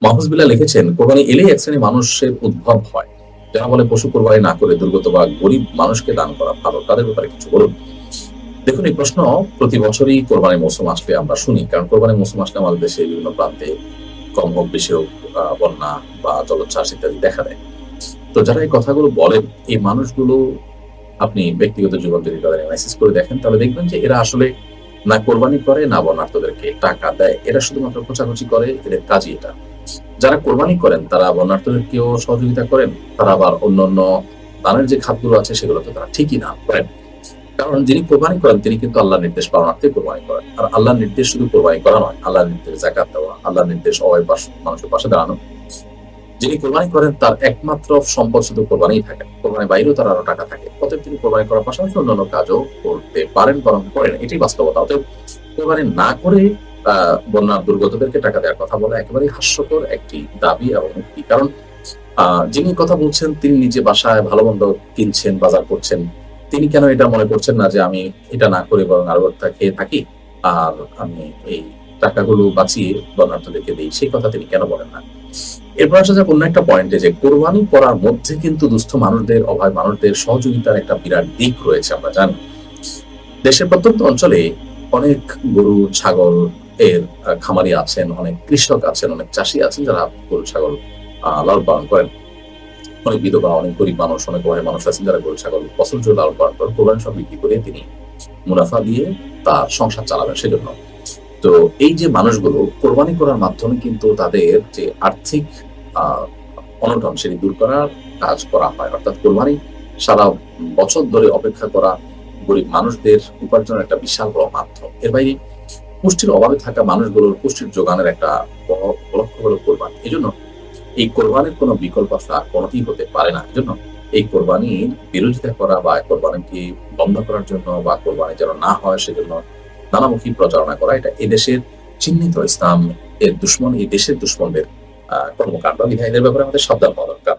মাহফুজ বিল্লাহ লিখেছেন, কোরবানি এলেই এক শ্রেণী মানুষের উদ্ভব হয় যারা বলে পশু কোরবানি না করে দুর্গত বা গরিব মানুষকে দান করা ভালো, তাদের ব্যাপারে কিছু বলুন। দেখুন, এই প্রশ্ন প্রতি বছরই কোরবানির মৌসুম আসলে আমরা শুনি, কারণ কোরবানির মৌসুম আসলে আমাদের দেশে বিভিন্ন প্রান্তে কম হোক বেশি হোক বন্যা বা জলোচ্ছ্বাস ইত্যাদি দেখা দেয়। তো যারা এই কথাগুলো বলেন, এই মানুষগুলো আপনি ব্যক্তিগত জীবন যদি তাদের অ্যানালাইসিস করে দেখেন, তাহলে দেখবেন যে এরা আসলে না কোরবানি করে না বন্যার্থদেরকে টাকা দেয়, এরা শুধুমাত্র খোঁচাখুচি করে, এদের কাজই এটা। যারা কোরবানি করেন তারা বন্যার্থদেরকেও সহযোগিতা করেন, তারা আবার অন্যান্য দানের যে খাতগুলো আছে সেগুলোতে তারা ঠিকই দান করেন। কারণ যিনি কোরবানি করেন তিনি কিন্তু আল্লাহর নির্দেশ পালনার্থে কোরবানি করেন। আর আল্লাহর নির্দেশ শুধু কোরবানি করা নয়, আল্লাহর নির্দেশ যাকাত দেওয়া, আল্লাহর নির্দেশ মানুষের পাশে দাঁড়ানো। যিনি কোরবানি করেন তার একমাত্র সম্পদ শুধু কোরবানিই থাকে, কোরবানির বাইরেও তার আরো টাকা থাকে। অতএব তিনি কোরবানি করার পাশাপাশি অন্যান্য কাজও করতে পারেন, বরং করেন, এটাই বাস্তবতা। অতএব কোরবানি না করে বন্যার দুর্গতদেরকে টাকা দেওয়ার কথা বলা একেবারেই হাস্যকর একটি দাবি এবং উক্তি। কারণ যিনি কথা বলছেন তিনি নিজে বাসায় ভালো মন্দ কিনছেন, বাজার করছেন, তিনি কেন এটা মনে করছেন না যে আমি এটা না করে বরং আরো খেয়ে থাকি আর আমি এই টাকাগুলো বাঁচিয়ে বন্যার্থদেরকে দিই, সেই কথা তিনি কেন বলেন না? এরপর আসা যাক অন্য একটা পয়েন্টে, যে কোরবানি করার মধ্যে কিন্তু দুস্থ মানুষদের, অভাব মানুষদের সহযোগিতার একটা বিরাট দিক রয়েছে। আমরা জানি দেশের প্রত্যন্ত অঞ্চলে অনেক গরু ছাগল এর খামারি আছেন, অনেক কৃষক আছেন, অনেক চাষি আছেন যারা গরু ছাগল লালন পালন করেন। অনেক বিধবা, অনেক গরিব মানুষ, অনেক অভাবী মানুষ আছেন যারা গরু ছাগল বছর জুড়ে লালন পালন করেন, কোরবানি সব বিক্রি করে তিনি মুনাফা দিয়ে তার সংসার চালাবেন সেজন্য। তো এই যে মানুষগুলো কোরবানি করার মাধ্যমে কিন্তু তাদের যে আর্থিক আহ অনটন সেটি দূর করার কাজ করা হয়। অর্থাৎ কোরবানি সারা বছর ধরে অপেক্ষা করা গরিব মানুষদের উপার্জনের একটা বিশাল বড় মাধ্যম। এর বাইরে পুষ্টির অভাবে থাকা মানুষগুলোর পুষ্টির যোগানের একটা বড় লক্ষ্য হলো কোরবানি। এই জন্য এই কোরবানির কোনো বিকল্প আসলে আর কোনোটি হতে পারে না। এজন্য এই কোরবানির বিরোধিতা করা বা কোরবানিকে বন্ধ করার জন্য বা কোরবানি যেন না হয় সেজন্য নানামুখী প্রচারণা করা, এটা এদেশের চিহ্নিত ইসলাম এর দুশ্মন, এই দেশের দুশ্মনদের কর্মকাণ্ড। বিধায় এদের ব্যাপারে আমাদের সাবধান হওয়া দরকার।